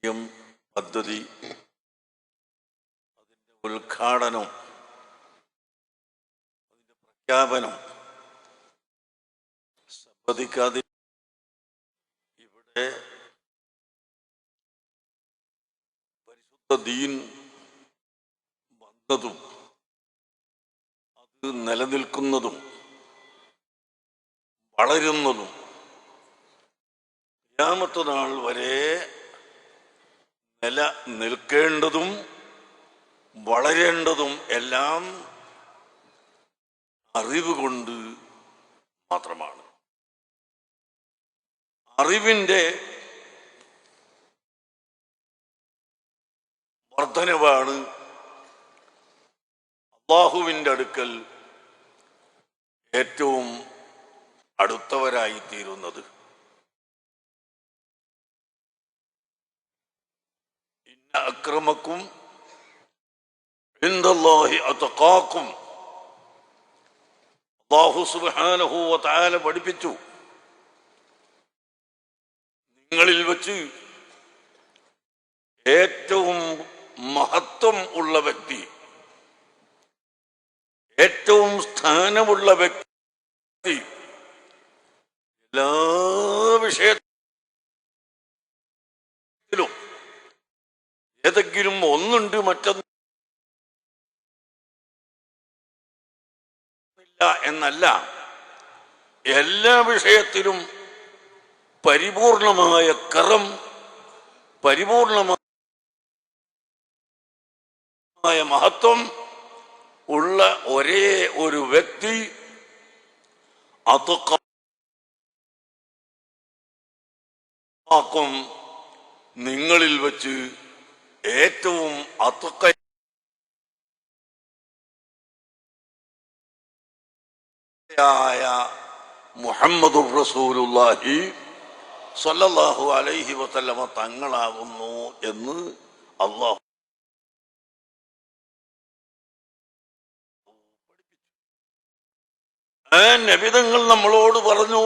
പദ്ധതി അതിൻ്റെ ഉദ്ഘാടനം അതിൻ്റെ പ്രഖ്യാപനം സമ്മതിക്കാതെ ഇവിടെ പരിശുദ്ധ ദീൻ വന്നതും അത് നിലനിൽക്കുന്നതും വളരുന്നതും ഖിയാമത്ത് നാൾ വരെ നിലനിൽക്കേണ്ടതും വളരേണ്ടതും എല്ലാം അറിവ് കൊണ്ട് മാത്രമാണ്. അറിവിൻ്റെ വർധനവാണ് അല്ലാഹുവിൻ്റെ അടുക്കൽ ഏറ്റവും അടുത്തവരായിത്തീരുന്നത്. ഇന്ന അക്രമക്കും ഇൻദല്ലാഹി അത്ഖാക്കും. അല്ലാഹു സുബ്ഹാനഹു വ തആല പഠിപ്പിച്ചു, നിങ്ങളിൽ വച്ച് ഏറ്റവും മഹത്വം ഉള്ള വ്യക്തി, ഏറ്റവും സ്ഥാനമുള്ള വ്യക്തി എല്ലാ വിഷയത്തിലും ഏതെങ്കിലും ഒന്നുണ്ട് മറ്റൊന്നില്ല എന്നല്ല, എല്ലാ വിഷയത്തിലും പരിപൂർണമായ കറം, പരിപൂർണമായ മഹത്വം ഉള്ള ഒരേ ഒരു വ്യക്തി അത്ഖാക്കും. നിങ്ങളിൽ വച്ച് ഏറ്റവും അത്ഖയായ മുഹമ്മദുർ റസൂലുള്ളാഹി സ്വല്ലല്ലാഹു അലൈഹി വസല്ലമ തങ്ങളാകുന്നു എന്ന് അല്ലാഹു നബിതങ്ങൾ നമ്മളോട് പറഞ്ഞു,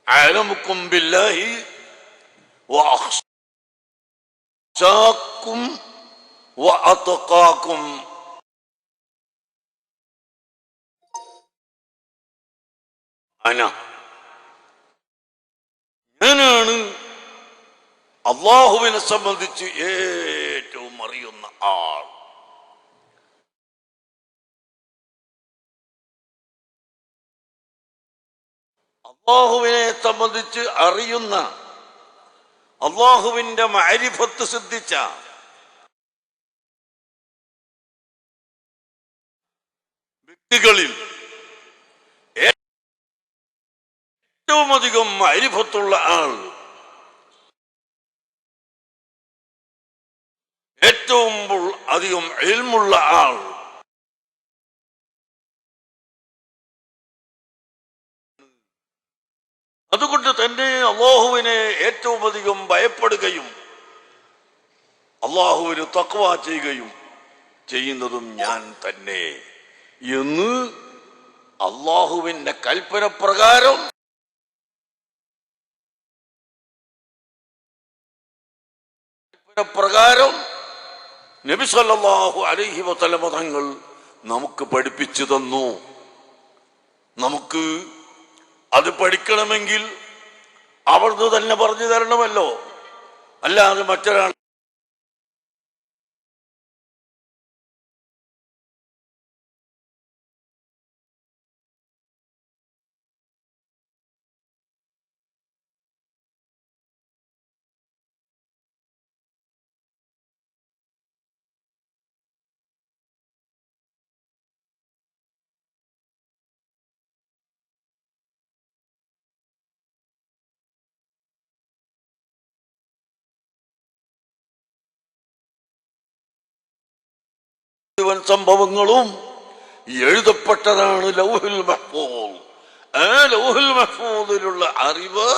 അഅലമുക്കും ബില്ലാഹി വഅഖ്ശാക്കും വഅത്ഖാക്കും. ഞാനാണ് അല്ലാഹുവിനെ സംബന്ധിച്ച് ഏറ്റവും അറിയുന്ന ആൾ. അല്ലാഹുവിനെ സംബന്ധിച്ച് അറിയുന്ന, അല്ലാഹുവിന്റെ മഅരിഫത്ത് സിദ്ധിച്ച വ്യക്തികളിൽ ഏറ്റവും അധികം മഅരിഫത്തുള്ള ആൾ, ഏറ്റവും അധികം ഇൽമുള്ള ആൾ, അതുകൊണ്ട് തന്നെ അല്ലാഹുവിനെ ഏറ്റവും അധികം ഭയപ്പെടുകയും അല്ലാഹുവിന് തഖ്വ ചെയ്യുകയും ചെയ്യുന്നതും ഞാൻ തന്നെ എന്ന് അല്ലാഹുവിന്റെ കൽപ്പന പ്രകാരം നബി സല്ലല്ലാഹു അലൈഹി വസല്ലമ തങ്ങൾ നമുക്ക് പഠിപ്പിച്ചു തന്നു. നമുക്ക് അത് പഠിക്കണമെങ്കിൽ അവിടുന്ന് തന്നെ പറഞ്ഞു തരണമല്ലോ, അല്ലാതെ മറ്റൊരാൾ സംഭവങ്ങളും എഴുതപ്പെട്ടതാണ് ലൗഹുൽ മഹ്ഫൂദ്. ആ ലൗഹുൽ മഹ്ഫൂദിലുള്ള അറിവ്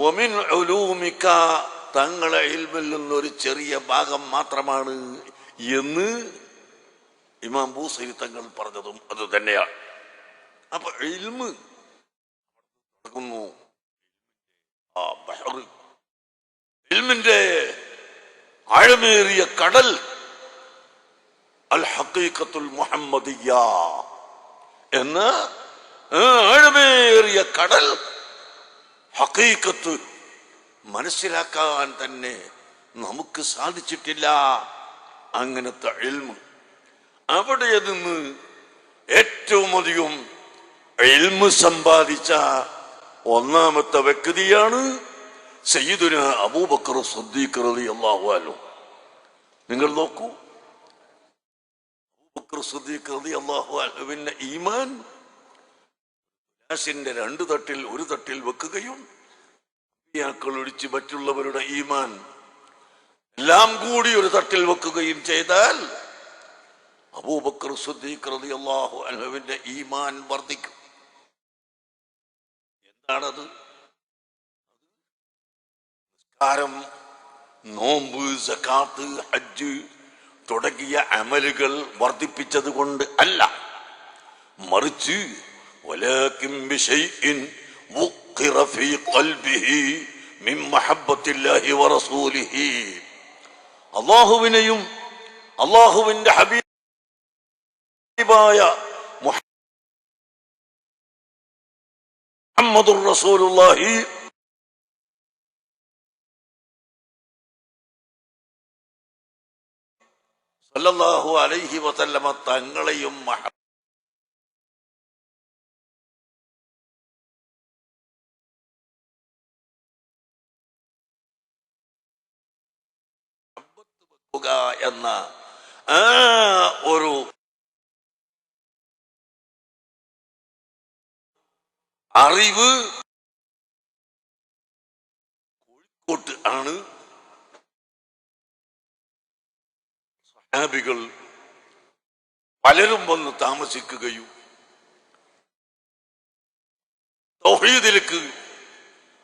വമിൻ ഉലൂമിക, തങ്ങളെ ഇൽമിൽ നിന്നൊരു ചെറിയ ഭാഗം മാത്രമാണ് എന്ന് ഇമാം ബൂസൈരി തങ്ങൾ പറഞ്ഞതും അത് തന്നെയാണ്. അപ്പൊ ഇൽമ് ഇൽമിന്റെ ആഴമേറിയ കടൽ അൽ ഹഖീഖത്തുൽ മുഹമ്മദിയ്യ എന്ന ആഴമേറിയ കടൽ ഹഖീഖത്ത് മനസ്സിലാക്കാൻ തന്നെ നമുക്ക് സാധിച്ചിട്ടില്ല. അങ്ങനത്തെ ഇൽമ് അവിടെ നിന്ന് ഏറ്റവും അധികം ഇൽമ് സമ്പാദിച്ച ഒന്നാമത്തെ വ്യക്തിയാണ് സയ്യിദുനാ അബൂബക്കർ സിദ്ദീഖ് റളിയല്ലാഹു അൻഹു. നിങ്ങൾ നോക്കൂ, അബൂബക്കർ സിദ്ദീഖ് റളിയല്ലാഹു അൻഹുവിന്റെ ഈമാൻ ഗ്ലാസിന്റെ രണ്ട് തട്ടിൽ ഒരു തട്ടിൽ വെക്കുകയും യാക്കൾ ഒഴിച്ച് മറ്റുള്ളവരുടെ ഈമാൻ എല്ലാം കൂടി ഒരു തട്ടിൽ വെക്കുകയും ചെയ്താൽ അബൂബക്കർ സിദ്ദീഖ് റളിയല്ലാഹു അൻഹുവിന്റെ ഈമാൻ വർദ്ധിക്കും. എന്താണത്? നിസ്കാരം, നോമ്പ്, സകാത്ത്, ഹജ്ജ് തുടങ്ങിയ അമലുകൾ വർദ്ധിപ്പിച്ചത് കൊണ്ട് അല്ല, മറിച്ച് വലാകിൻ ബിശൈഇൻ വഖറ ഫീ ഖൽബിഹി മിൻ മഹബ്ബത്തില്ലാഹി വറസൂലിഹി, അല്ലാഹുവിനെയും അല്ലാഹുവിന്റെ ഹബീബായ മുഹമ്മദുർ റസൂലുള്ളാഹി സല്ലല്ലാഹു അലൈഹി വസല്ലമ തങ്ങളെയും എന്ന ഒരു അറിവ് കോഴിക്കോട്ട് ആണ് സഹാബികൾ പലരും വന്ന് താമസിക്കുകയും തൗഹീദിലേക്ക്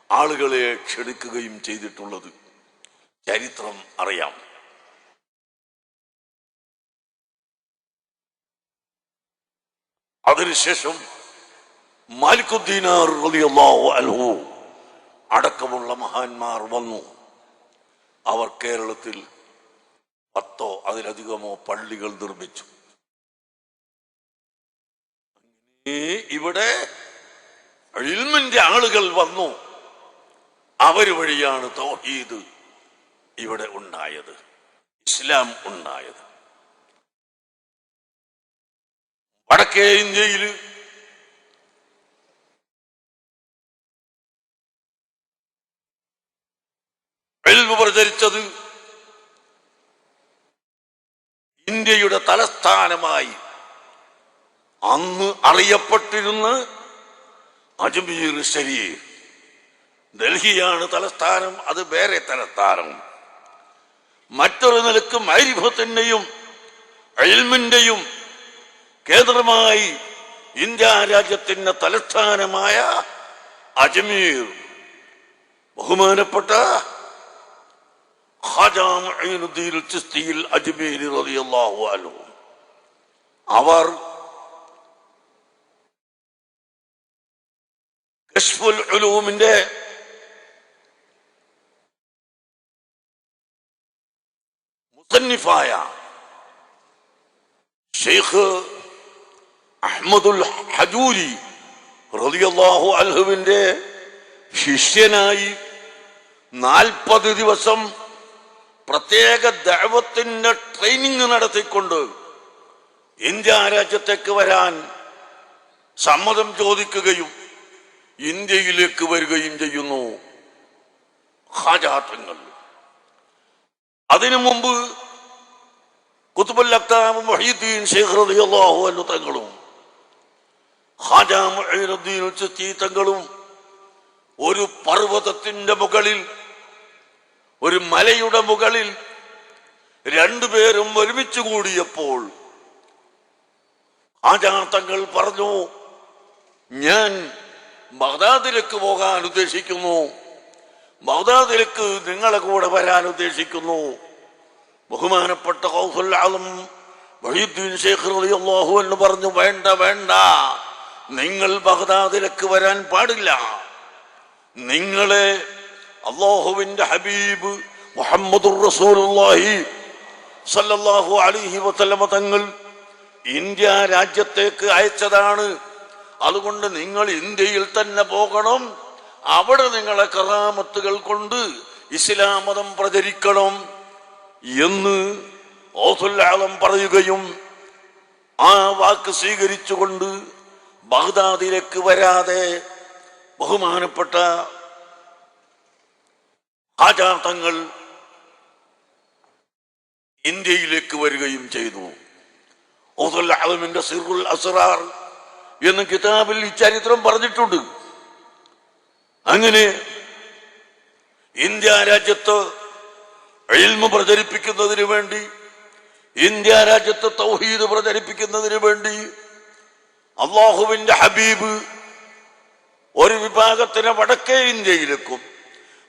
ആളുകളെ ക്ഷണിക്കുകയും ചെയ്തിട്ടുള്ളത് ചരിത്രം അറിയാം. അതിനുശേഷം മാലിക്കുദ്ദീനാർ റളിയല്ലാഹു അൻഹു അടക്കമുള്ള മഹാന്മാർ വന്നു. അവർ കേരളത്തിൽ 10 അതിലധികമോ പള്ളികൾ നിർമ്മിച്ചു. ഇവിടെ ഇൽമിന്റെ ആളുകൾ വന്നു. അവർ വഴിയാണ് തൗഹീദ് ഇവിടെ ഉണ്ടായത്, ഇസ്ലാം ഉണ്ടായത്. വടക്കേ ഇന്ത്യയിൽ ഇൽമ് പ്രചരിച്ചത് ഇന്ത്യയുടെ തലസ്ഥാനമായി അന്ന് അറിയപ്പെട്ടിരുന്ന അജ്മീർ ശരീഫ്, ഡൽഹിയാണ് തലസ്ഥാനം, അത് വേറെ തലസ്ഥാനം. മറ്റൊരു നിലക്ക് മഅരിഫത്തിന്റെയും ഇൽമിന്റെയും കേന്ദ്രമായി ഇന്ത്യ രാജ്യത്തിന്റെ തലസ്ഥാനമായ അജ്മീർ ബഹുമാനപ്പെട്ട ഖാജാ മുഈനുദ്ദീൻ ചിസ്തി അജ്മീരി റളിയല്ലാഹു അൻഹു അവർ കശ്ഫുൽ ഉലൂമിന്റെ മുസന്നിഫായ ഷെയ്ഖ് അഹ്മദുൽ ഹജൂരി റളിയല്ലാഹു അൻഹുവിന്റെ ശിഷ്യനായി 40 ദിവസം പ്രത്യേക ദഅവത്തിന്റെ ട്രെയിനിങ് നടത്തിക്കൊണ്ട് ഇന്ത്യ രാജ്യത്തേക്ക് വരാൻ സമ്മതം ചോദിക്കുകയും ഇന്ത്യയിലേക്ക് വരികയും ചെയ്യുന്നു ഖാജാ തങ്ങൾ. അതിനു മുമ്പ് ഖുത്ബുൽ അഖ്താം മുഹീദ്ദീൻ ശൈഖ് റളിയല്ലാഹു അൻഹു തങ്ങളും ഖാജാ മുഈനുദ്ദീൻ ചിസ്തി തങ്ങളും ഒരു പർവ്വതത്തിന്റെ മുകളിൽ, ഒരു മലയുടെ മുകളിൽ രണ്ടുപേരും ഒരുമിച്ച് കൂടിയപ്പോൾ ഖാജാ തങ്ങൾ പറഞ്ഞു, ഞാൻ ബഗ്ദാദിലേക്ക് പോകാൻ ഉദ്ദേശിക്കുന്നു, ബഗ്ദാദിലേക്ക് നിങ്ങളെ കൂടെ വരാൻ ഉദ്ദേശിക്കുന്നു. ബഹുമാനപ്പെട്ട ഗൗസുൽ ആലം മുഹീദ്ദീൻ ശൈഖ് റളിയല്ലാഹു അൻഹു പറഞ്ഞു, വേണ്ട വേണ്ട, നിങ്ങൾ ബഗ്ദാദിലേക്ക് വരാൻ പാടില്ല. നിങ്ങളെ അല്ലാഹുവിന്റെ ഹബീബ് മുഹമ്മദുർ റസൂലുള്ളാഹി സല്ലല്ലാഹു അലൈഹി വസല്ലമ തങ്ങൾ ഇന്ത്യ രാജ്യത്തേക്ക് അയച്ചതാണ്. അതുകൊണ്ട് നിങ്ങൾ ഇന്ത്യയിൽ തന്നെ പോകണം, അവിടെ നിങ്ങളെ കറാമത്തുകൾ കൊണ്ട് ഇസ്ലാം മതം പ്രചരിക്കണം എന്ന് ഗൗസുൽ ആലം പറയുകയും ആ വാക്ക് സ്വീകരിച്ചുകൊണ്ട് ബഗ്ദാദിലേക്ക് വരാതെ ബഹുമാനപ്പെട്ട ഹാജാ തങ്ങൾ ഇന്ത്യയിലേക്ക് വരികയും ചെയ്തു. ഗൗസുൽ ആലമിന്റെ സിറുൽ അസ്റാർ എന്ന കിതാബിൽ ഈ ചരിത്രം പറഞ്ഞിട്ടുണ്ട്. അങ്ങനെ ഇന്ത്യ രാജ്യത്ത് ഇൽമ് പ്രചരിപ്പിക്കുന്നതിന് വേണ്ടി, ഇന്ത്യ രാജ്യത്ത് തൗഹീദ് പ്രചരിപ്പിക്കുന്നതിന് വേണ്ടി അള്ളാഹുവിന്റെ ഹബീബ് ഒരു വിഭാഗത്തിനെ വടക്കേ ഇന്ത്യയിലേക്കും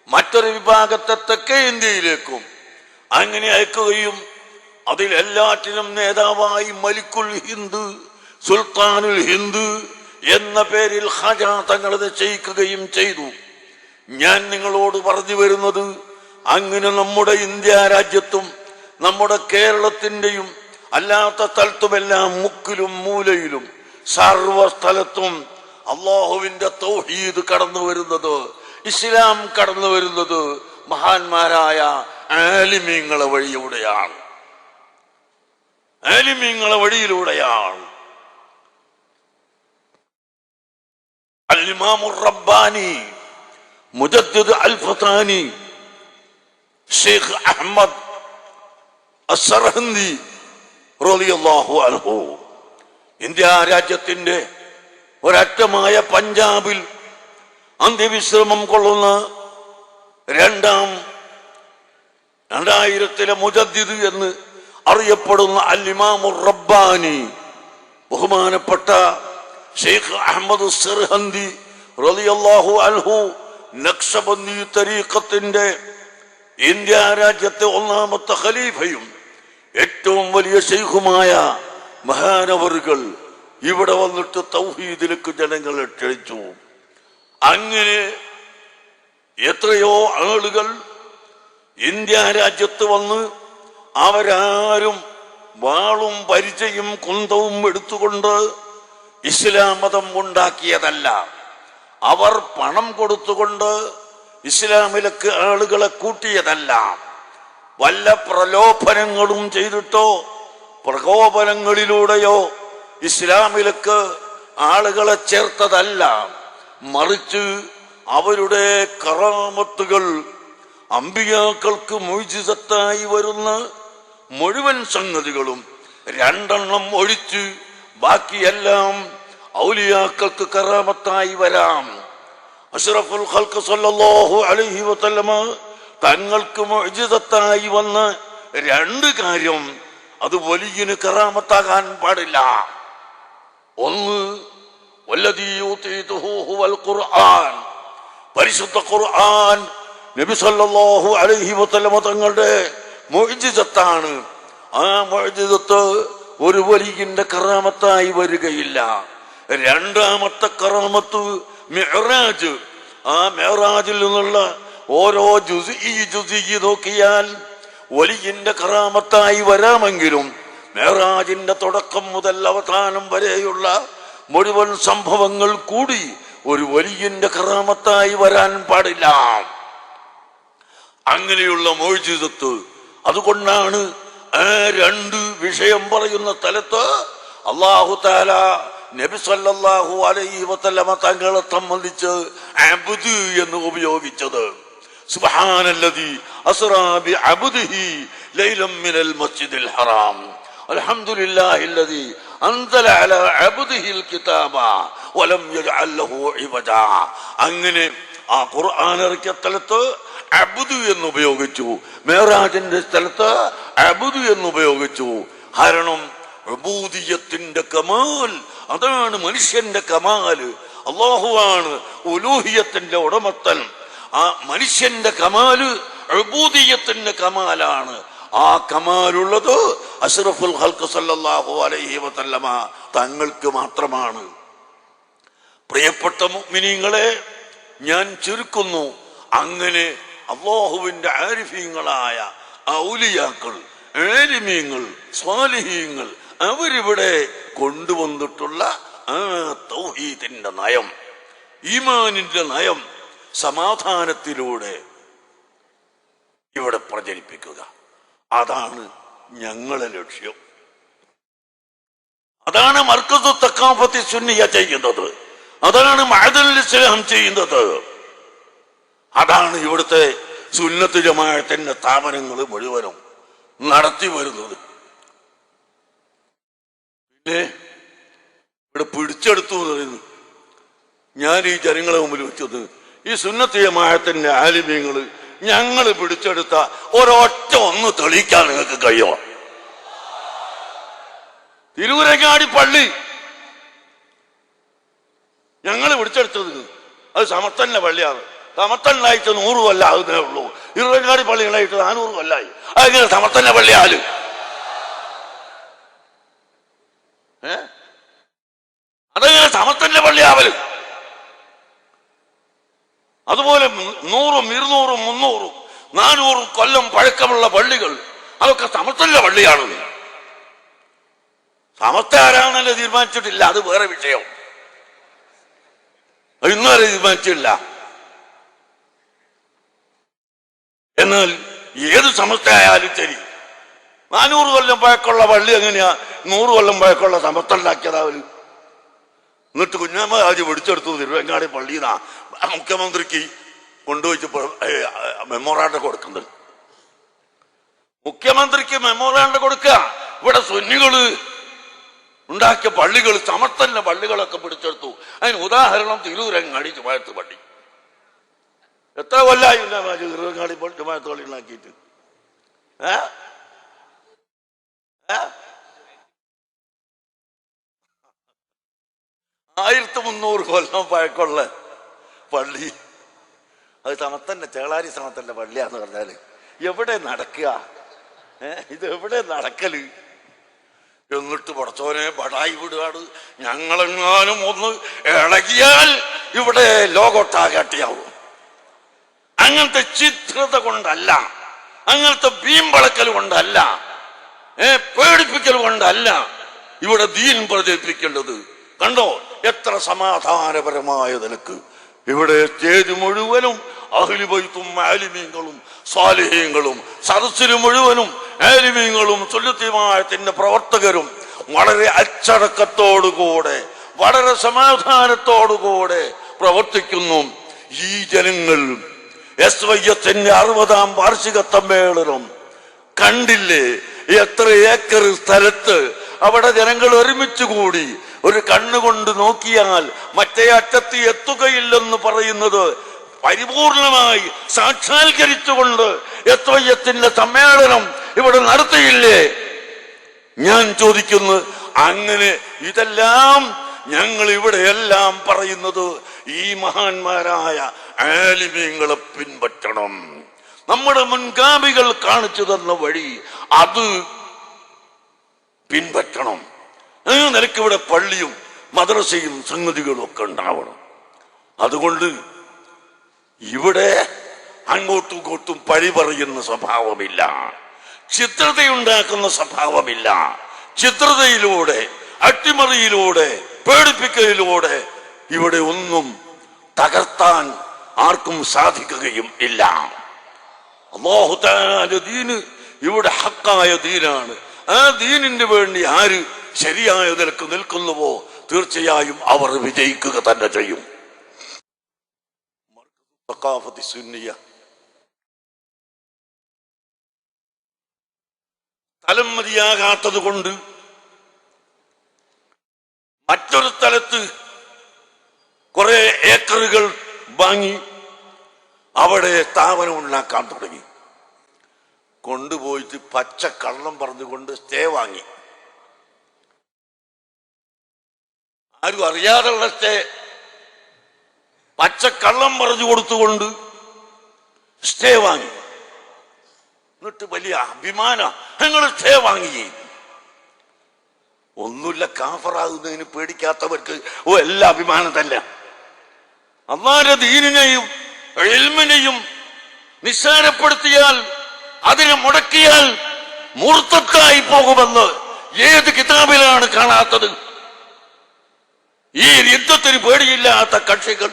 മറ്റൊരു വിഭാഗത്തെ തെക്കേ ഇന്ത്യയിലേക്കും അങ്ങനെ അയക്കുകയും അതിലെല്ലാറ്റിനും നേതാവായി മലിക്കുൽ ഹിന്ദ്, സുൽത്താനുൽ ഹിന്ദ് എന്ന പേരിൽ ഖാജാ തങ്ങൾ നിശ്ചയിക്കുകയും ചെയ്തു. ഞാൻ നിങ്ങളോട് പറഞ്ഞു വരുന്നത്, അങ്ങനെ നമ്മുടെ ഇന്ത്യ രാജ്യത്തും നമ്മുടെ കേരളത്തിന്റെയും അല്ലാത്ത സ്ഥലത്തുമെല്ലാം മുക്കിലും മൂലയിലും സർവസ്ഥലത്തും അള്ളാഹുവിന്റെ തൗഹീദ് കടന്നു വരുന്നത്, ഇസ്ലാം കടന്നു വരുന്നത് മഹാന്മാരായ ആലിമീങ്ങളെ വഴിയിലൂടെയാണ്. ആലിമീങ്ങളെ വഴിയിലൂടെയാണ്. അൽ ഇമാമുർ റബ്ബാനി മുജദ്ദിദ് അൽ ഫതാനി ഷെയ്ഖ് അഹ്മദ് അസ്സർഹന്ദി റളിയല്ലാഹു അൻഹു ഇന്ത്യ രാജ്യത്തിന്റെ ഒരറ്റമായ പഞ്ചാബിൽ അന്ത്യവിശ്രമം കൊള്ളുന്ന 2000-ലെ മുജദ്ദിദ് എന്ന് അറിയപ്പെടുന്ന അൽ ഇമാമുർ റബ്ബാനി ബഹുമാനപ്പെട്ട ഷെയ്ഖ് അഹ്മദ് അസ്സർഹന്ദി റളിയല്ലാഹു അൻഹു നഖ്ശബന്ദി തരീഖത്തിന്റെ ഇന്ത്യ രാജ്യത്തെ ഒന്നാമത്തെ ഖലീഫയും ഏറ്റവും വലിയ ശൈഖുമായ മഹാനവറുകൾ ഇവിടെ വന്നിട്ട് തൗഹീദിലേക്ക് ജനങ്ങളെ ക്ഷണിച്ചു. അങ്ങനെ എത്രയോ ആളുകൾ ഇന്ത്യ രാജ്യത്ത് വന്ന് അവരാരും വാളും പരിചയും കുന്തവും എടുത്തുകൊണ്ട് ഇസ്ലാം മതം ഉണ്ടാക്കിയതല്ല. അവർ പണം കൊടുത്തുകൊണ്ട് ഇസ്ലാമിലേക്ക് ആളുകളെ കൂട്ടിയതല്ല. വല്ല പ്രലോഭനങ്ങളും ചെയ്തിട്ടോ പ്രകോപനങ്ങളിലൂടെയോ ഇസ്ലാമിലേക്ക് ആളുകളെ ചേർത്തതല്ല. മറിച്ച് അവരുടെ കറാമത്തുകൾ, അമ്പിയാക്കൾക്ക് മുഅ്ജിസത്തായി വരുന്ന മുഴുവൻ സംഗതികളും 2 ഒഴിച്ച് ബാക്കിയെല്ലാം ഔലിയാക്കൾക്ക് കറാമത്തായി വരാം. അഷ്റഫുൽ ഖൽഖ് സല്ലല്ലാഹു അലൈഹി വസല്ലമ തങ്ങൾക്ക് മുഅ്ജിസത്തായി വന്ന 2 കാര്യം അത് വലിയന് കറാമത്താകാൻ പാടില്ല. ഒന്ന്, വല്ലദീ യൂതീതുഹു ഹുവൽ ഖുർആൻ, പരിശുദ്ധ ഖുർആൻ നബി സല്ലല്ലാഹു അലൈഹി വസല്ലമ തങ്ങളുടെ മുഅ്ജിസത്താണ്. ആ മുഅ്ജിസത്ത് ഒരു വലിയന്റെ കറാമത്തായി വരികയില്ല. 2ാമത്തെ കറാമത്ത് മിഅ്റാജ്. ആ മിഅ്റാജിൽ നിന്നുള്ള ഓരോ ജുസ്ഇ നോക്കിയാൽ വലിയന്റെ കറാമത്തായി വരാമെങ്കിലും മിഅ്റാജിന്റെ തുടക്കം മുതൽ അവസാനം വരെയുള്ള മുഴുവൻ സംഭവങ്ങൾ കൂടി ഒരു വലിയന്റെ കറാമത്തായി വരാൻ പാടില്ല. അങ്ങനെയുള്ള മുഅ്ജിസത്ത്. അതുകൊണ്ടാണ് ആ 2 വിഷയം പറയുന്ന സ്ഥലത്ത് അല്ലാഹു തആല നബി സല്ലല്ലാഹു അലൈഹി വസല്ലമ തങ്ങളെ സംബന്ധിച്ച് അബ്ദ് എന്ന് ഉപയോഗിച്ചത്. സുബ്ഹാനല്ലദീ അസ്റാ ബി അബ്ദിഹി ലൈലൻ മിനൽ മസ്ജിദിൽ ഹറാം അൽഹംദുലില്ലാഹില്ലദീ അൻസല അലാ അബ്ദിഹിൽ കിതാബ വലം യജ്അൽ ലഹു ഇവജാ. അങ്ങനെ ആ ഖുർആൻ ഇറക്കിയ സ്ഥലത്ത് അബ്ദ് എന്ന് ഉപയോഗിച്ചു, മിഅ്റാജിന്റെ സ്ഥലത്ത് അബ്ദ് എന്ന് ഉപയോഗിച്ചു. കാരണം ഉബൂദിയത്തിന്റെ കമാൽ, അതാണ് മനുഷ്യന്റെ കമാല്. അല്ലാഹുവാണ് ഉലൂഹിയത്തിന്റെ ഉടമസ്ഥൻ. ആ മനുഷ്യന്റെ കമാല് ഉബൂദിയത്തിന്റെ കമാലാണ്. ആ കമാലുള്ളത് അഷ്റഫുൽ ഖൽഖ് സല്ലല്ലാഹു അലൈഹി വസല്ലമ തങ്ങൾക്ക് മാത്രമാണ്. പ്രിയപ്പെട്ട മുഅ്മിനീങ്ങളെ, ഞാൻ ചുരുക്കുന്നു. അങ്ങനെ അല്ലാഹുവിന്റെ ആരിഫീങ്ങളായ ഔലിയാക്കൾ, ആലിമീങ്ങൾ, സ്വാലിഹീങ്ങൾ അവരിവിടെ കൊണ്ടുവന്നിട്ടുള്ള ആ തൗഹീദിന്റെ നയം, ഈമാനിന്റെ നയം സമാധാനത്തിലൂടെ ഇവിടെ പ്രചരിപ്പിക്കുക. അതാണ് ഞങ്ങളെ ലക്ഷ്യം. അതാണ് മർക്കസു തഖാഫത്തി സുന്നിയ ചെയ്യുന്നത്. അതാണ് മഅദുൽ ഇസ്ലാം ചെയ്യുന്നത്. അതാണ് ഇവിടുത്തെ സുന്നത്ത് ജമാഅത്തിന്റെ സ്ഥാപനങ്ങൾ മുഴുവനും നടത്തി വരുന്നത്. പിന്നെ ഇവിടെ പിടിച്ചെടുത്തു എന്ന് പറയുന്നു. ഞാൻ ഈ ജനങ്ങളെ മുമ്പിൽ വെച്ചത് ഈ സുന്നത്ത് ജമാഅത്തിന്റെ ആലിമീങ്ങൾ ഞങ്ങൾ പിടിച്ചെടുത്ത ഒരൊറ്റ ഒന്ന് തെളിയിക്കാൻ നിങ്ങൾക്ക് കഴിയുമോ? തിരൂരങ്ങാടി പള്ളി ഞങ്ങൾ പിടിച്ചെടുത്തത് അത് സമത്തന്റെ പള്ളിയാണ്. സമത്തനായിട്ട് 100 കൊല്ലം ആകുന്നേ ഉള്ളൂ. തിരൂരങ്ങാടി പള്ളികളായിട്ട് 400 കൊല്ലായി. അതെങ്ങനെ സമത്തന്റെ പള്ളിയാല്? അതെങ്ങനെ സമത്തന്റെ പള്ളിയാവല്? അതുപോലെ 100, 200, 300, 400 കൊല്ലം പഴക്കമുള്ള പള്ളികൾ അതൊക്കെ സമത്തന്റെ പള്ളിയാണ്. സമസ്ത ആരാണെന്നല്ലേ തീരുമാനിച്ചിട്ടില്ല, അത് വേറെ വിഷയം. ഇന്നുവരെ തീരുമാനിച്ചില്ല. എന്നാൽ ഏത് സമസ്ത ആയാലും ശരി 400 കൊല്ലം പഴക്കമുള്ള പള്ളി എങ്ങനെയാ 100 കൊല്ലം പഴക്കമുള്ള സമസ്ത ഉണ്ടാക്കിയതാവല്? എന്നിട്ട് കുഞ്ഞമ്മ രാജ് പിടിച്ചെടുത്തു തിരുവങ്ങാടി പള്ളിന്നാ മുഖ്യമന്ത്രിക്ക് കൊണ്ടുപോയിച്ചപ്പോൾ മെമ്മോറാണ്ടം കൊടുക്കുന്നത്. മുഖ്യമന്ത്രിക്ക് മെമ്മോറാണ്ടം കൊടുക്കുക. ഇവിടെ സുന്നികള് ഉണ്ടാക്കിയ പള്ളികൾ, സമസ്തന്റെ പള്ളികളൊക്കെ പിടിച്ചെടുത്തു. അതിന് ഉദാഹരണം തിരൂരങ്ങാടി ജുമാഅത്ത് പള്ളി. എത്ര കൊല്ലായി തിരുവങ്ങാടി ജുമാഅത്ത് പള്ളി ഉണ്ടാക്കിയിട്ട്? 1300 കൊല്ലം പഴക്കമുള്ള പള്ളി. അത് സമത്തന്റെ ചേളാരി സമത്തന്റെ പള്ളിയാന്ന് പറഞ്ഞാല് എവിടെ നടക്കുക? ഇത് എവിടെ നടക്കല്? എന്നിട്ട് പടച്ചോനെ ബടായി വിടുകയാണ്. ഞങ്ങളെങ്ങാനും ഒന്ന് ഇളകിയാൽ ഇവിടെ ലോകോട്ടാകട്ടിയാവും. അങ്ങനത്തെ ചിത്രത കൊണ്ടല്ല, അങ്ങനത്തെ വീമ്പളക്കൽ കൊണ്ടല്ല, പേടിപ്പിക്കൽ കൊണ്ടല്ല ഇവിടെ ദീൻ പ്രചരിപ്പിക്കേണ്ടത്. കണ്ടോ എത്ര സമാധാനപരമായ നിലക്ക് ഇവിടെ സ്റ്റേജ് മുഴുവനും അഹ്ലു ബൈത്തും ആലിമീങ്ങളും സ്വാലിഹീങ്ങളും, സദസ്സിന് മുഴുവനും ആലിമീങ്ങളും സുന്നത്ത് ജമാഅത്തിന്റെ പ്രവർത്തകരും വളരെ അച്ചടക്കത്തോടുകൂടെ വളരെ സമാധാനത്തോടുകൂടെ പ്രവർത്തിക്കുന്നു. ഈ ജനങ്ങൾ SYS-ന്റെ 60ാം വാർഷിക സമ്മേളനം കണ്ടില്ലേ? എത്ര ഏക്കർ സ്ഥലത്ത് അവിടെ ജനങ്ങൾ ഒരുമിച്ച് കൂടി ഒരു കണ്ണുകൊണ്ട് നോക്കിയാൽ മറ്റേ അറ്റത്ത് എത്തുകയില്ലെന്ന് പറയുന്നത് പരിപൂർണമായി സാക്ഷാത്കരിച്ചുകൊണ്ട് SYS-ന്റെ സമ്മേളനം ഇവിടെ നടത്തിയില്ലേ? ഞാൻ ചോദിക്കുന്നു, അങ്ങനെ ഇതെല്ലാം ഞങ്ങൾ ഇവിടെയെല്ലാം പറയുന്നത് ഈ മഹാന്മാരായ ആലിമീങ്ങളെ പിൻപറ്റണം. നമ്മുടെ മുൻഗാമികൾ കാണിച്ചു തന്ന വഴി അത് പിൻപറ്റണം. ആ നിലയ്ക്ക് ഇവിടെ പള്ളിയും മദ്രസയും സംഗതികളും ഒക്കെ ഉണ്ടാവണം. അതുകൊണ്ട് ഇവിടെ അങ്ങോട്ടും ഇങ്ങോട്ടും പഴി പറയുന്ന സ്വഭാവമില്ല, ചിത്രതയുണ്ടാക്കുന്ന സ്വഭാവമില്ല. ചിത്രതയിലൂടെ, അട്ടിമറിയിലൂടെ, പേടിപ്പിക്കലിലൂടെ ഇവിടെ ഒന്നും തകർത്താൻ ആർക്കും സാധിക്കുകയും ഇല്ല. അല്ലാഹു തആല ദീന് ഇവിടെ ഹക്കായ ദീനാണ്. ആ ദീനിന് വേണ്ടി ആര് ശരിയായ നിലക്ക് നിൽക്കുന്നുവോ തീർച്ചയായും അവർ വിജയിക്കുക തന്നെ ചെയ്യും. തഖാഫത്തി സുന്നിയ സ്ഥലം മതിയാകാത്തത് കൊണ്ട് മറ്റൊരു സ്ഥലത്ത് കുറെ ഏക്കറുകൾ വാങ്ങി അവിടെ സ്ഥാപനം ഉണ്ടാക്കാൻ തുടങ്ങി. കൊണ്ടുപോയിട്ട് പച്ച കള്ളം പറഞ്ഞുകൊണ്ട് സ്റ്റേ വാങ്ങി. ആരും അറിയാതുള്ള സ്റ്റേ പച്ചക്കള്ളം പറഞ്ഞു കൊടുത്തുകൊണ്ട് സ്റ്റേ വാങ്ങി. എന്നിട്ട് വലിയ അഭിമാനം, ഞങ്ങൾ സ്റ്റേ വാങ്ങി. ഒന്നുമില്ല, കാഫറാകുന്നതിന് പേടിക്കാത്തവർക്ക് എല്ലാ അഭിമാനം തന്നെ. അല്ലാഹുവിന്റെ ദീനിനെയും ഇൽമിനെയും നിസ്സാരപ്പെടുത്തിയാൽ, അതിനെ മുടക്കിയാൽ മൂർത്തത്തായി പോകുമെന്ന് ഏത് കിതാബിലാണ് കാണാത്തത്? ഈ യുദ്ധത്തിന് പേടിയില്ലാത്ത കക്ഷികൾ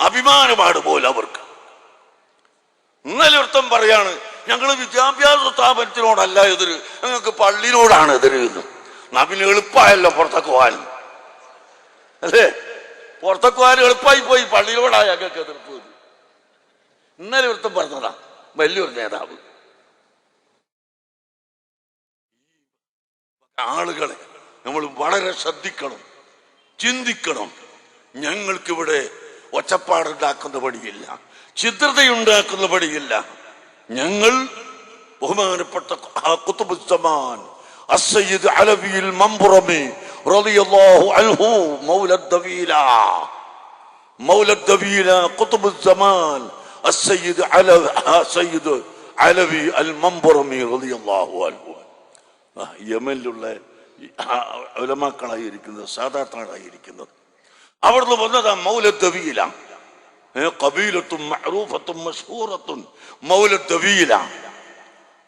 അഭിമാനമാണ് പോലെ അവർക്ക്. ഇന്നലെ ഒരുത്തം പറയാണ്, ഞങ്ങൾ വിദ്യാഭ്യാസ സ്ഥാപനത്തിനോടല്ല എതിര്, ഞങ്ങൾക്ക് പള്ളിനോടാണ് എതിര്. പിന്നെ എളുപ്പമായല്ലോ പുറത്തൊക്കെ പോകാൻ, അല്ലേ? പുറത്തൊക്കെ പോകാൻ എളുപ്പമായി പോയി, പള്ളിനോടായ ഞങ്ങൾക്ക് എതിർപ്പ്. ഇന്നലെ ഒരുത്തം പറഞ്ഞതാ വലിയൊരു നേതാവ്. ആളുകളെ നമ്മൾ വളരെ ശ്രദ്ധിക്കണം, ചിന്തിക്കണം. ഞങ്ങൾക്കിവിടെ ഒച്ചപ്പാടുണ്ടാക്കുന്ന പണിയില്ല, ചിത്രതയുണ്ടാക്കുന്ന പണിയില്ല. ഞങ്ങൾ ബഹുമാനപ്പെട്ട ഖുത്ബുസ്സമാൻ അസ്സയ്യിദ് അലവിയിൽ മംബുറമി റളിയല്ലാഹു അൻഹു മൗലദ്ദവീല ഖുത്ബുസ്സമാൻ അസ്സയ്യിദ് സയ്യിദ് അലവി അൽ മംബുറമി റളിയല്ലാഹു അൻഹു യമനിലുള്ള ഉലമാക്കളായിരിക്കുന്നത്, സാദാത്താളായിരിക്കുന്നത്. അവിടുന്ന് വന്നതാ മൗലദ്ദവീല, ഖബീലത്തും മഅറൂഫത്തും മശ്ഹൂറത്തും മൗലദ്ദവീല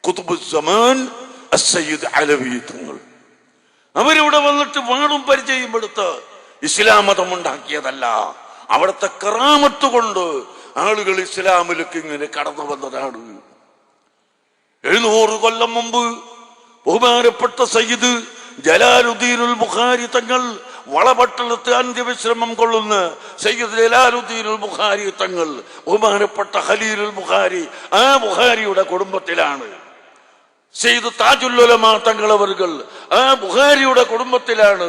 ഖുത്ബുസ്സമാൻ അസ്സയ്യിദ് അലവി തങ്ങൾ. അവരിവിടെ വന്നിട്ട് വാടും പരിചയപ്പെടുത്ത് ഇസ്ലാം മതം ഉണ്ടാക്കിയതല്ല, അവിടുത്തെ കറാമത്ത് കൊണ്ട് ആളുകൾ ഇസ്ലാമിലേക്ക് ഇങ്ങനെ കടന്നു വന്നതാണ്. 700 കൊല്ലം മുമ്പ് ബഹുമാനപ്പെട്ട സയ്യിദ് ജലാലുദ്ദീനുൽ ബുഖാരി തങ്ങൾ, വളപട്ടണത്ത് അന്ത്യവിശ്രമം കൊള്ളുന്ന സയ്യിദ് ജലാലുദ്ദീനുൽ ബുഖാരി തങ്ങൾ, ബഹുമാനപ്പെട്ട ഖലീലുൽ ബുഖാരി, ആ ബുഖാരിയുടെ കുടുംബത്തിലാണ്. സയ്യിദ് താജുൽ ഉലമാ തങ്ങൾ അവർകൾ ആ ബുഖാരിയുടെ കുടുംബത്തിലാണ്.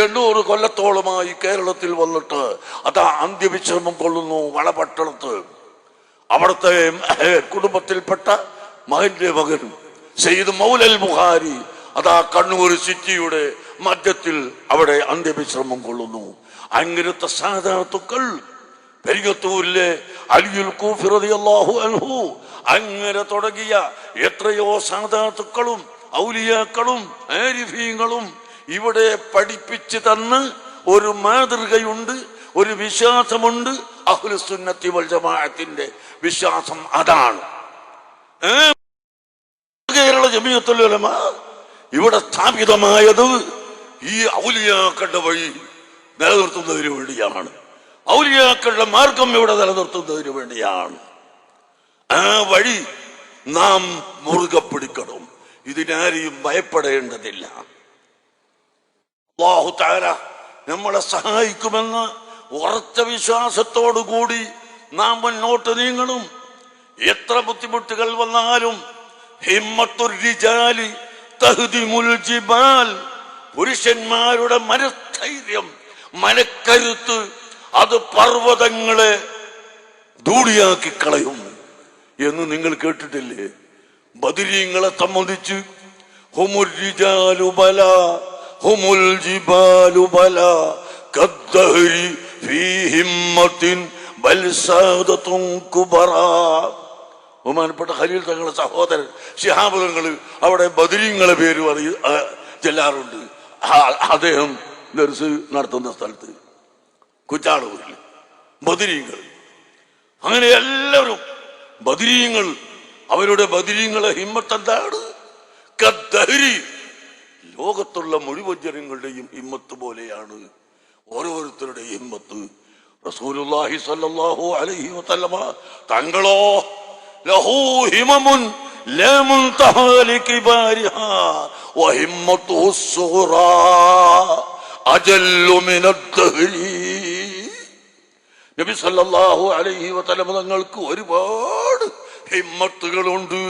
800 കൊല്ലത്തോളമായി കേരളത്തിൽ വന്നിട്ട് അതാ അന്ത്യവിശ്രമം കൊള്ളുന്നു വളപട്ടണത്ത്. അവിടുത്തെ കുടുംബത്തിൽപ്പെട്ട മകന്റെ മകൻ സയ്യിദ് മൗലൽ ബുഖാരി അതാ കണ്ണൂർ സിറ്റിയുടെ മധ്യത്തിൽ അവിടെ അന്ത്യവിശ്രമം കൊള്ളുന്നു. അങ്ങനത്തെ സാദാത്തുക്കൾ പെരിങ്ങത്തൂരിലെ അലിയുൽ കൂഫി റളിയല്ലാഹു അൻഹു, അങ്ങനെ തുടങ്ങിയ എത്രയോ സാദാത്തുക്കളും ഔലിയാക്കളും ആരിഫീങ്ങളും ഇവിടെ പഠിപ്പിച്ചു തന്ന് ഒരു മാതൃകയുണ്ട്, ഒരു വിശ്വാസമുണ്ട്. അഹ്ലുസുന്നത്തി വൽ ജമാഅത്തിന്റെ വിശ്വാസം അതാണ്. കേരള ജമിയത്തുൽ ഉലമ ഇവിടെ സ്ഥാപിതമായത് ഈ ഔലിയാക്കളുടെ വഴി നിലനിർത്തുന്നതിന് വേണ്ടിയാണ്, ഔലിയാക്കളുടെ മാർഗം ഇവിടെ നിലനിർത്തുന്നതിന് വേണ്ടിയാണ്. ആ വഴി നാം മുറുകെ പിടിക്കണം. ഇതിനാരെയും ഭയപ്പെടേണ്ടതില്ല. അല്ലാഹു തആല നമ്മളെ സഹായിക്കുമെന്ന ഉറച്ച വിശ്വാസത്തോടു കൂടി നാം മുന്നോട്ട് നീങ്ങണം. എത്ര ബുദ്ധിമുട്ടുകൾ വന്നാലും ഹിമ്മത്തുർ റിജാലി തഹ്ദിമുൽ ജിബാൽ, പുരുഷന്മാരുടെ മനസ്ഥൈര്യം, മനക്കരുത്ത് അത് പർവ്വതങ്ങളെ ധൂളിയാക്കി കളയും എന്ന് നിങ്ങൾ കേട്ടിട്ടില്ലേ? ബദരീങ്ങളെ സംബന്ധിച്ച് ഹുമുൽ റിജാലു ബല ഹുമുൽ ജിബാലു ബല കദ്ദഹരി ഫീ ഹിമ്മത്തിൻ ബൽ സാദത്തുൻ കുബറാ. ബഹുമാനപ്പെട്ട ഖലീൽ തങ്ങളുടെ സഹോദരൻ ശിഹാബ് തങ്ങൾ അവിടെ ബദരീങ്ങളെ പേര് ചെല്ലാറുണ്ട്. അദ്ദേഹം ദർസ് നടത്തുന്ന സ്ഥലത്ത് കുറ്റാളൂരിൽ ബദരീങ്ങൾ, അങ്ങനെ എല്ലാവരും ബദരീങ്ങൾ, അവരുടെ ബദരീങ്ങളെ ഹിമ്മത്ത് എന്താണ്? കദ്ദഹരി, ലോകത്തുള്ള മുഴുവൻ ജനങ്ങളുടെയും ഹിമ്മത്ത് പോലെയാണ് ഓരോരുത്തരുടെയും ഹിമ്മത്ത്. റസൂലുള്ളാഹി സ്വല്ലല്ലാഹു അലൈഹി വസല്ലമ തങ്ങളോ ലഹു ഹിമമുൻ ലാ മുൻതഹാ ലികിബാരിഹാ വഹിമ്മത്തുഹു സ്സുഗ്റാ അജല്ലു മിനദ്ദഹരി. നബി സല്ലല്ലാഹു അലൈഹി വസല്ലമ തങ്ങൾക്ക് ഒരുപാട് ഹിമ്മത്തുകളുണ്ട്.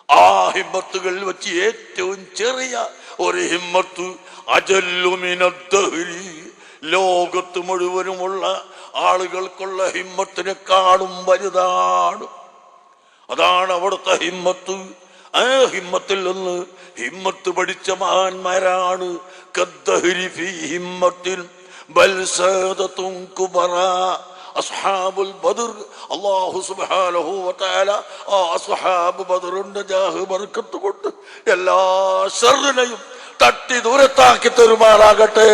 ആ ഹിമ്മത്തുകൾ വെച്ച് ഏറ്റവും ചെറിയ ഒരു ഹിമ്മത്ത് അജല്ലു മിനദ്ദഹരി, ലോകത്ത് മുഴുവനുമുള്ള ആളുകൾക്കുള്ള ഹിമ്മത്തിനെക്കാളും വലുതാണ്. അതാണ് അവിടുത്തെ ഹിമ്മത്ത്. ആ ഹിമ്മത്തിൽ നിന്ന് ഹിമ്മത്ത് പഠിച്ച മഹാന്മാരാണ് കദ്ദഹരി ഫീ ഹിമ്മത്തിൻ ബൽ സാദത്തുൻ കുബറാ അസ്ഹാബുൽ ബദർ. അല്ലാഹു സുബ്ഹാനഹു വ തആല ആ അസ്ഹാബ് ബദറിന്റെ ജാഹ് ബർക്കത്ത് കൊണ്ട് എല്ലാ ശർറിനെയും തട്ടി ദൂരത്താക്കി തരുമാറാകട്ടെ.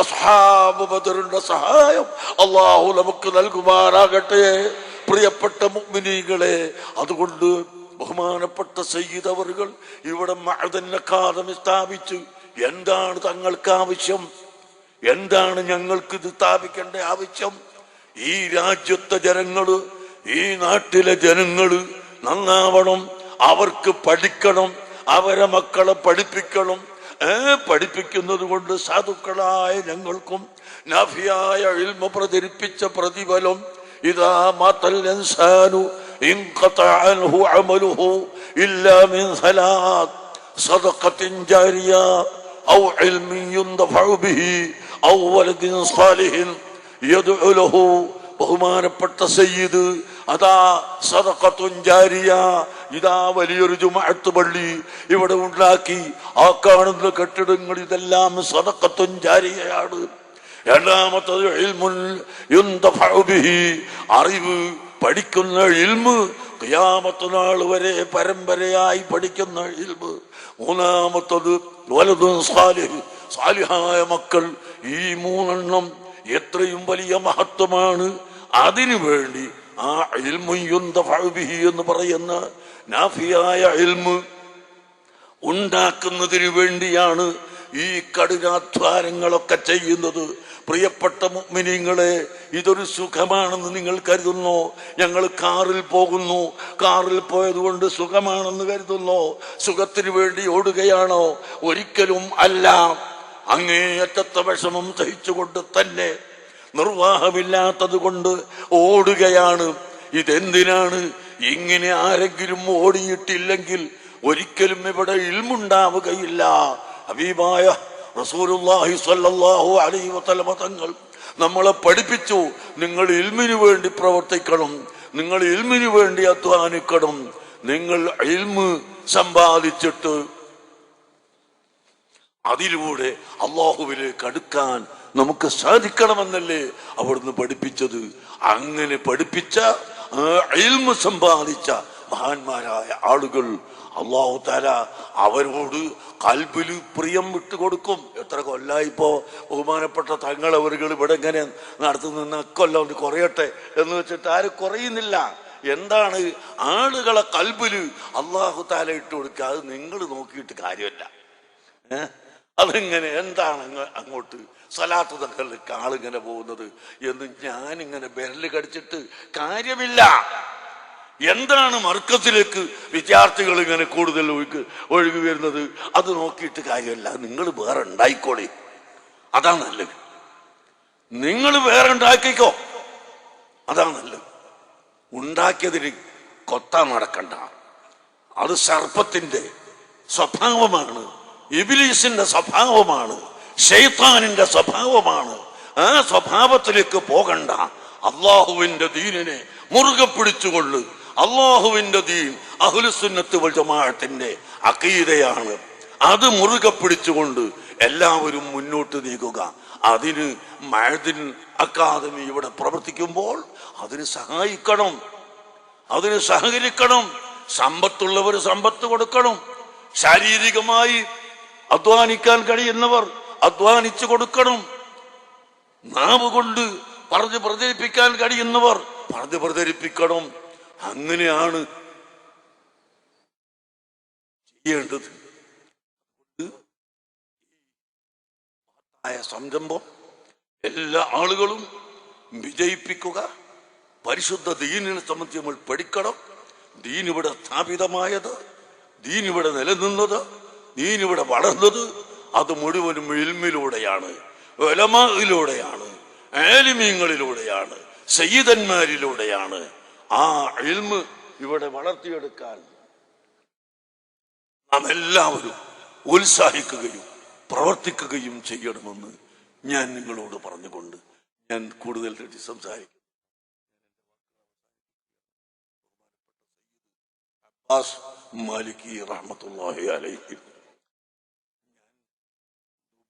അസ്ഹാബ് ബദറിന്റെ സഹായം അല്ലാഹു നമുക്ക് നൽകുമാറാകട്ടെ. പ്രിയപ്പെട്ട മുഅ്മിനീങ്ങളെ, അതുകൊണ്ട് ബഹുമാനപ്പെട്ട സയ്യിദ് അവറുകൾ ഇവിടെ മഅദൻ അക്കാദമി സ്ഥാപിച്ചു. എന്താണ് തങ്ങൾക്ക് ആവശ്യം? എന്താണ് ഞങ്ങൾക്ക് ഇത് സ്ഥാപിക്കേണ്ട ആവശ്യം? ഈ രാജ്യത്തെ ജനങ്ങള്, ഈ നാട്ടിലെ ജനങ്ങള് നന്നാവണം, അവർക്ക് പഠിക്കണം, അവരെ മക്കളെ പഠിപ്പിക്കണം. പഠിപ്പിക്കുന്നത് കൊണ്ട് സാധുക്കളായ ഞങ്ങൾക്കും നാഫിയായ ഇൽമ പ്രചരിപ്പിച്ച പ്രതിഫലം ഇദാ മാതൽ ഇൻസാനു ഇൻഖതഅ അൻഹു അമലുഹു ഇല്ലാ മിൻ സലാത്ത് സദഖത്തിൻ ജാരിയ ഔ ഇൽമിൻ യുൻതഫഉ ബിഹി ഔ വലദിൻ സാലിഹിൻ യദ്ഉ ലഹു. ബഹുമാനപ്പെട്ട സയ്യിദ് അതാ സദഖത്തുൻ ജാരിയ, ഇതാ വലിയൊരു ജുമഅത്ത് പള്ളി ഇവിടെ ഉണ്ടാക്കി. ആ കാണുന്ന കെട്ടിടങ്ങൾ ഇതെല്ലാം സദഖത്തുൻ ജാരിയയാണ്. രണ്ടാമത്തത് ഇൽമുൻ യുൻതഫഉ ബിഹി, അറിവ് പഠിക്കുന്ന ഇൽമ്, ഖിയാമത്ത് നാൾ വരെ പരമ്പരയായി പഠിക്കുന്ന ഇൽമ്. മൂന്നാമത്തത് വലദുൻ സാലിഹ്, സാലിഹായ മക്കൾ. ഈ മൂന്നെണ്ണം എത്രയും വലിയ മഹത്വമാണ്. അതിനു വേണ്ടി ആ ഇൽമു യുൻതഫഉ ബിഹി എന്ന് പറയുന്ന നാഫിയായ ഇൽമ് ഉണ്ടാക്കുന്നതിന് വേണ്ടിയാണ് ഈ കഠിനാധ്വാനങ്ങളൊക്കെ ചെയ്യുന്നത്. പ്രിയപ്പെട്ട മുഅ്മിനീങ്ങളെ, ഇതൊരു സുഖമാണെന്ന് നിങ്ങൾ കരുതുന്നോ? ഞങ്ങൾ കാറിൽ പോകുന്നു, കാറിൽ പോയതുകൊണ്ട് സുഖമാണെന്ന് കരുതുന്നോ? സുഖത്തിന് വേണ്ടി ഓടുകയാണോ? ഒരിക്കലും അല്ല. അങ്ങേയറ്റത്തെ വിഷമം സഹിച്ചുകൊണ്ട് തന്നെ, നിർവാഹമില്ലാത്തത് കൊണ്ട് ഓടുകയാണ്. ഇതെന്തിനാണ്? ഇങ്ങനെ ആരെങ്കിലും ഓടിയിട്ടില്ലെങ്കിൽ ഒരിക്കലും ഇവിടെ ഇൽമുണ്ടാവുകയില്ല. ഹബീബായ റസൂലുള്ളാഹി സ്വല്ലല്ലാഹു അലൈഹി വസല്ലം തങ്ങൾ നമ്മളെ പഠിപ്പിച്ചു, നിങ്ങൾ ഇൽമിനു വേണ്ടി പ്രവർത്തിക്കണം, നിങ്ങൾ ഇൽമിനു വേണ്ടി അധ്വാനിക്കണം. നിങ്ങൾ ഇൽമ് സമ്പാദിച്ചിട്ട് അതിലൂടെ അള്ളാഹുവിലേക്ക് അടുക്കാൻ നമുക്ക് സാധിക്കണമെന്നല്ലേ അവിടുന്ന് പഠിപ്പിച്ചത്. അങ്ങനെ പഠിപ്പിച്ച ഇൽമ് സമ്പാദിച്ച മഹാന്മാരായ ആളുകൾ അല്ലാഹു തആല അവരോട് ഖൽബില് പ്രിയം വിട്ടുകൊടുക്കും. എത്ര കൊല്ലായിപ്പോ ബഹുമാനപ്പെട്ട തങ്ങൾ അവരുകൾ ഇവിടെ ഇങ്ങനെ നടത്തുന്ന കൊല്ലം കുറയട്ടെ എന്ന് വെച്ചിട്ട് ആരും കുറയുന്നില്ല. എന്താണ്? ആളുകളെ ഖൽബില് അല്ലാഹു തആല ഇട്ട് കൊടുക്കുക. അത് നിങ്ങൾ നോക്കിയിട്ട് കാര്യമല്ല. അതെങ്ങനെ? എന്താണ് അങ്ങോട്ട് സലാത്ത് തങ്ങൾക്ക് ആളിങ്ങനെ പോകുന്നത് എന്ന് ഞാനിങ്ങനെ വിരല് കടിച്ചിട്ട് കാര്യമില്ല. എന്താണ് മർക്കസിലേക്ക് വിദ്യാർത്ഥികൾ ഇങ്ങനെ കൂടുതൽ ഒഴുകി വരുന്നത്? അത് നോക്കിയിട്ട് കാര്യമല്ല. നിങ്ങൾ വേറെ ഉണ്ടായിക്കോളി, അതാ നല്ലത്. നിങ്ങൾ വേറെ ഉണ്ടാക്കിക്കോ, അതാ നല്ലത്. ഉണ്ടാക്കിയതിന് കൊത്താൻ നടക്കണ്ട. അത് സർപ്പത്തിന്റെ സ്വഭാവമാണ്, ഇബ്ലീസിന്റെ സ്വഭാവമാണ്, ശൈത്താനിന്റെ സ്വഭാവമാണ്. ആ സ്വഭാവത്തിലേക്ക് പോകണ്ട. അള്ളാഹുവിന്റെ ദീനിനെ മുറുകെ പിടിച്ചുകൊണ്ട്, അള്ളാഹുവിന്റെ ദീൻ അഹ്ലുസുന്നത്ത് വൽ ജമാഅത്തിന്റെ അഖീദയാണ്. അത് മുറുകെ പിടിച്ചുകൊണ്ട് എല്ലാവരും മുന്നോട്ട് നീങ്ങുക. അതിന് മഅദിൻ അക്കാദമി ഇവിടെ പ്രവർത്തിക്കുമ്പോൾ അതിന് സഹായിക്കണം, അതിന് സഹകരിക്കണം. സമ്പത്തുള്ളവർ സമ്പത്ത് കൊടുക്കണം. ശാരീരികമായി അധ്വാനിക്കാൻ കഴിയുന്നവർ അധ്വാനിച്ചു കൊടുക്കണം. നാവ് കൊണ്ട് പറഞ്ഞു പ്രചരിപ്പിക്കാൻ കഴിയുന്നവർ പറഞ്ഞു പ്രചരിപ്പിക്കണം. അങ്ങനെയാണ് ചെയ്യേണ്ടത്. സംരംഭം എല്ലാ ആളുകളും വിജയിപ്പിക്കുക. പരിശുദ്ധ ദീനിനെ സംബന്ധിച്ച് നമ്മൾ പഠിക്കണം. ദീൻ ഇവിടെ സ്ഥാപിതമായത്, ദീൻ ഇവിടെ നിലനിന്നത്, ദീൻ ഇവിടെ വളർന്നത് അത് മുഴുവനും ഇൽമിലൂടെയാണ്, ഉലമായിലൂടെയാണ്, ആലിമീങ്ങളിലൂടെയാണ്, സയ്യിദന്മാരിലൂടെയാണ്. ആ ഇൽമ് ഇവിടെ വളർത്തിയെടുക്കാൻ നാം എല്ലാവരും ഉത്സാഹിക്കുകയും പ്രവർത്തിക്കുകയും ചെയ്യണമെന്ന് ഞാൻ നിങ്ങളോട് പറഞ്ഞുകൊണ്ട് ഞാൻ കൂടുതൽ സംസാരിക്കും. അബ്ബാസ് മാലിക്കി റഹ്മത്തുള്ളാഹി അലൈഹി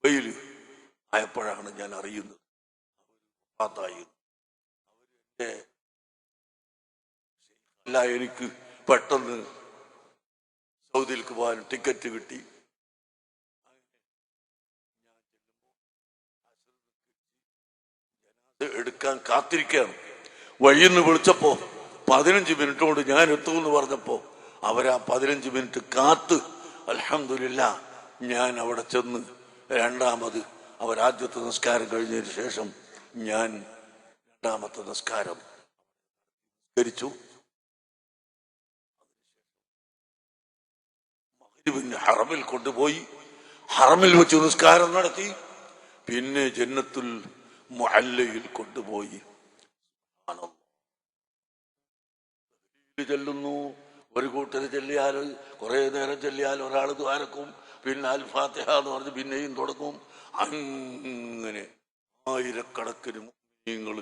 ദുബൈയിൽ ആയപ്പോഴാണ് ഞാൻ അറിയുന്നത്. എനിക്ക് പെട്ടെന്ന് സൗദിയിലേക്ക് പോകാൻ ടിക്കറ്റ് കിട്ടി. എടുക്കാൻ കാത്തിരിക്കുകയാണ്. വഴിന്ന് വിളിച്ചപ്പോ 15 മിനിറ്റ് കൊണ്ട് ഞാൻ എത്തുമെന്ന് പറഞ്ഞപ്പോ അവരാ 15 മിനിറ്റ് കാത്ത് അൽഹംദുലില്ലാ ഞാൻ അവിടെ ചെന്ന് രണ്ടാമത് അവരാദ്യത്തെ നിസ്കാരം കഴിഞ്ഞതിന് ശേഷം ഞാൻ രണ്ടാമത്തെ നിസ്കാരം ധരിച്ചു. മഗ്‌രിബിന് ഹറമിൽ കൊണ്ടുപോയി ഹറമിൽ വെച്ച് നിസ്കാരം നടത്തി. പിന്നെ ജന്നത്തുൽ മുഅല്ലയിൽ കൊണ്ടുപോയി ചെല്ലുന്നു. ഒരു കൂട്ടർ ചെല്ലിയാൽ കുറെ നേരം ചെല്ലിയാൽ ഒരാൾ ദ്വാരക്കും, പിന്നെ അൽ ഫാത്തിഹ എന്ന് പറഞ്ഞ് പിന്നെയും തുടങ്ങും. അങ്ങനെ ആയിരക്കണക്കിന് മുഅ്മിനീങ്ങൾ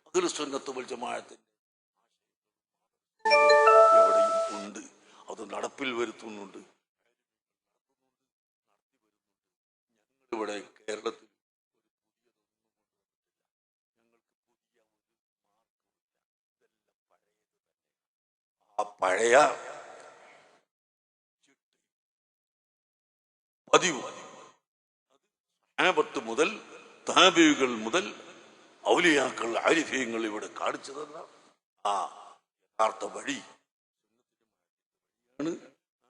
അഹ്ലു സുന്നത്ത് വൽ ജമാഅത്തിന്റെ എവിടെയും ഉണ്ട്. അത് നടപ്പിൽ വരുത്തുന്നുണ്ട്. ഇവിടെ കേരളത്തിൽ ആ പഴയ പതിവ് സഹാബത്ത് മുതൽ താബിഈകൾ മുതൽ ഔലിയാക്കൾ ആരിഫീങ്ങൾ ഇവിടെ കാണിച്ചു തന്ന ആ യഥാർത്ഥ വഴി.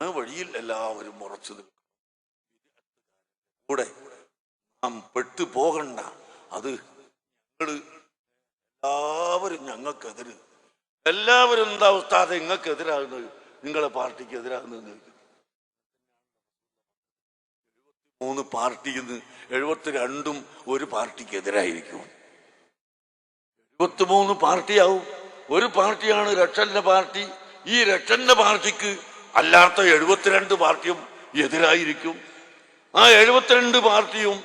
ആ വഴിയിൽ എല്ലാവരും ഉറച്ചു നിൽക്കും. കൂടെ നാം പെട്ടു പോകണ്ട. അത് എല്ലാവരും ഞങ്ങൾക്കെതിര്, എല്ലാവരും എന്താ ഉസ്താദെ നിങ്ങൾക്ക് എതിരാകുന്നത്, നിങ്ങളെ പാർട്ടിക്ക് എതിരാകുന്നത്. 73 പാർട്ടിയിൽ നിന്ന് 72 ഒരു പാർട്ടിക്ക് എതിരായിരിക്കും. 73 പാർട്ടിയാവും. ഒരു പാർട്ടിയാണ് രക്ഷന്റെ പാർട്ടി. ഈ രക്ഷന്റെ പാർട്ടിക്ക് അല്ലാത്ത 72 പാർട്ടിയും എതിരായിരിക്കും. ആ 72 പാർട്ടിയും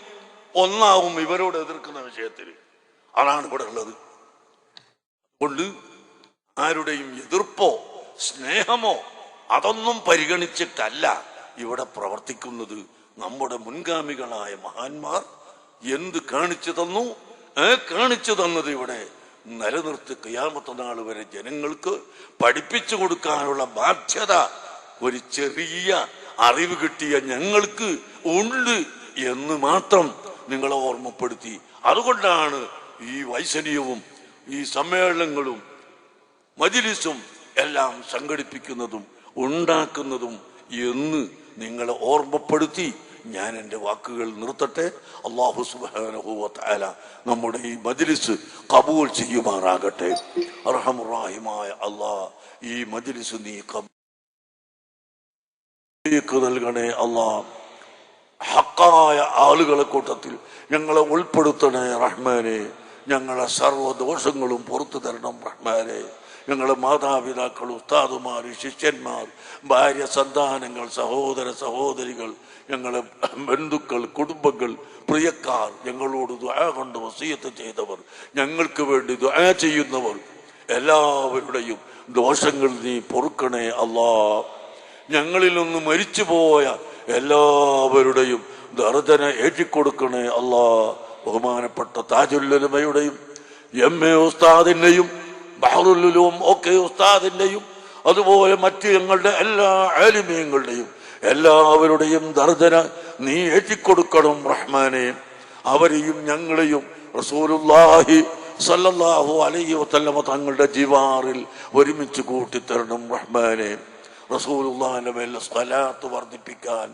ഒന്നാവും ഇവരോട് എതിർക്കുന്ന വിഷയത്തിൽ. അതാണ് ഇവിടെ ഉള്ളത്. അതുകൊണ്ട് ആരുടെയും എതിർപ്പോ സ്നേഹമോ അതൊന്നും പരിഗണിച്ചിട്ടല്ല ഇവിടെ പ്രവർത്തിക്കുന്നത്. നമ്മുടെ മുൻഗാമികളായ മഹാന്മാർ എന്ത് കാണിച്ചു തന്നു, കാണിച്ചു തന്നത് ഇവിടെ നിലനിർത്തി ഖിയാമത്ത് നാൾ വരെ ജനങ്ങൾക്ക് പഠിപ്പിച്ചു കൊടുക്കാനുള്ള ബാധ്യത ഒരു ചെറിയ അറിവ് കിട്ടിയ ഞങ്ങൾക്ക് ഉണ്ട് എന്ന് മാത്രം നിങ്ങളെ ഓർമ്മപ്പെടുത്തി. അതുകൊണ്ടാണ് ഈ വൈസന്യവും ഈ സമ്മേളനങ്ങളും മജ്‌ലിസും എല്ലാം സംഘടിപ്പിക്കുന്നതും ഉണ്ടാക്കുന്നതും എന്ന് നിങ്ങളെ ഓർമ്മപ്പെടുത്തി ഞാൻ എൻ്റെ വാക്കുകൾ നിർത്തട്ടെ. അല്ലാഹു സുബ്ഹാനഹു വ തആല നമ്മുടെ ഈ മജ്‌ലിസ് ഖബൂൽ ചെയ്യുമാറാകട്ടെ. അർഹമുർ റഹീമായ അല്ലാഹ്, ഈ മജ്‌ലിസ് നീ നൽകണേ അല്ലാഹ്. ഹക്കായ ആളുകളെ കൂട്ടത്തിൽ ഞങ്ങളെ ഉൾപ്പെടുത്തണേ റഹ്മാനെ. ഞങ്ങളെ സർവ്വദോഷങ്ങളും പുറത്തു തരണം റഹ്മാനെ. ഞങ്ങളെ മാതാപിതാക്കൾ, ഉസ്താദുമാർ, ശിഷ്യന്മാർ, ഭാര്യ, സന്താനങ്ങൾ, സഹോദര സഹോദരികൾ, ഞങ്ങളെ ബന്ധുക്കൾ, കുടുംബങ്ങൾ, പ്രിയക്കാർ, ഞങ്ങളോട് ദുആ കൊണ്ട് വസിയത്ത് ചെയ്തവർ, ഞങ്ങൾക്ക് വേണ്ടി ദുആ ചെയ്യുന്നവർ, എല്ലാവരുടെയും ദോഷങ്ങൾ നീ പൊറുക്കണേ അല്ലാഹ്. ഞങ്ങളിൽ നിന്ന് മരിച്ചുപോയ എല്ലാവരുടെയും ദർദന ഏറ്റിക്കൊടുക്കണേ അല്ലാഹ്. ബഹുമാനപ്പെട്ട താജുൽ ഉലമയുടെയും എം.എ. ഉസ്താദിന്റെയും ബഹറുൽ ഉലൂം ഒക്കെ ഉസ്താദിന്റെയും അതുപോലെ മറ്റ് ഞങ്ങളുടെ എല്ലാ ആലിമീങ്ങളുടെയും എല്ലാവരുടെയും ദർദന നീ ഏറ്റിക്കൊടുക്കണം റഹ്മാനെ. അവരെയും ഞങ്ങളെയും റസൂലുള്ളാഹി സ്വല്ലല്ലാഹു അലൈഹി വസല്ലമ തങ്ങളുടെ ജിവാറിൽ ഒരുമിച്ച് കൂട്ടിത്തരണം റഹ്മാനെ. റസൂലുള്ളാഹിന്റെ മേൽ സ്വലാത്ത് വർദ്ധിപ്പിക്കാൻ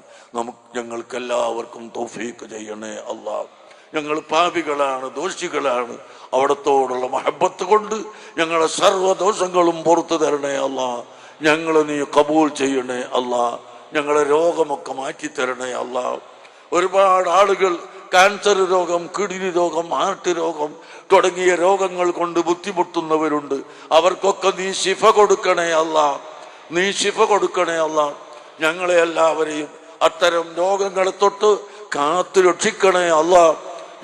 ഞങ്ങൾക്കെല്ലാവർക്കും തൗഫീഖ് ചെയ്യണേ അല്ലാഹ്. ഞങ്ങൾ പാപികളാണ്, ദോഷികളാണ്. അവിടത്തോടുള്ള മഹബത്ത് കൊണ്ട് ഞങ്ങളെ സർവ്വദോഷങ്ങളും പുറത്തു തരണേ അല്ലാഹ്. ഞങ്ങളെ നീ കബൂൽ ചെയ്യണേ അല്ലാഹ്. ഞങ്ങളെ രോഗമൊക്കെ മാറ്റിത്തരണേ അല്ലാഹ്. ഒരുപാട് ആളുകൾ ക്യാൻസർ രോഗം, കിഡ്നി രോഗം, ഹാർട്ട് രോഗം തുടങ്ങിയ രോഗങ്ങൾ കൊണ്ട് ബുദ്ധിമുട്ടുന്നവരുണ്ട്. അവർക്കൊക്കെ നീ ശിഫ കൊടുക്കണേ അല്ലാഹ്. നീ ശിഫ കൊടുക്കണേ അല്ലാഹ്. ഞങ്ങളെ എല്ലാവരെയും അത്തരം രോഗങ്ങളെ തൊട്ട് കാത്തു രക്ഷിക്കണേ അല്ലാഹ്.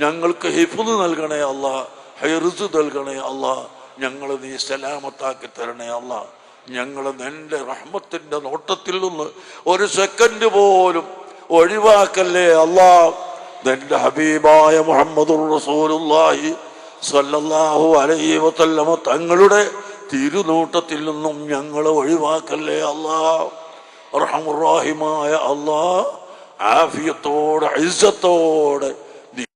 ഞങ്ങൾക്ക് ഹിഫ്ള് നൽകണേ അല്ലാഹ്, ഹിർസ് നൽകണേ അല്ലാഹ്. ഞങ്ങളെ നീ സലാമത്താക്കി തരണേ അല്ലാഹ്. ഞങ്ങളെ നിന്റെ റഹ്മത്തിന്റെ നോട്ടത്തിൽ നിന്ന് ഒരു സെക്കൻഡ് പോലും ഒഴിവാക്കല്ലേ അല്ലാഹ്. നിന്റെ ഹബീബായ മുഹമ്മദുർ റസൂലുള്ളാഹി സ്വല്ലല്ലാഹു അലൈഹി വസല്ലമ തങ്ങളുടെ തിരുനോട്ടത്തിൽ നിന്നും ഞങ്ങളെ ഒഴിവാക്കല്ലേ അല്ലാഹ്. അർഹമുർ റഹീമായ അല്ലാഹ്, ആഫിയത്തോടെ ഇസ്സത്തോടെ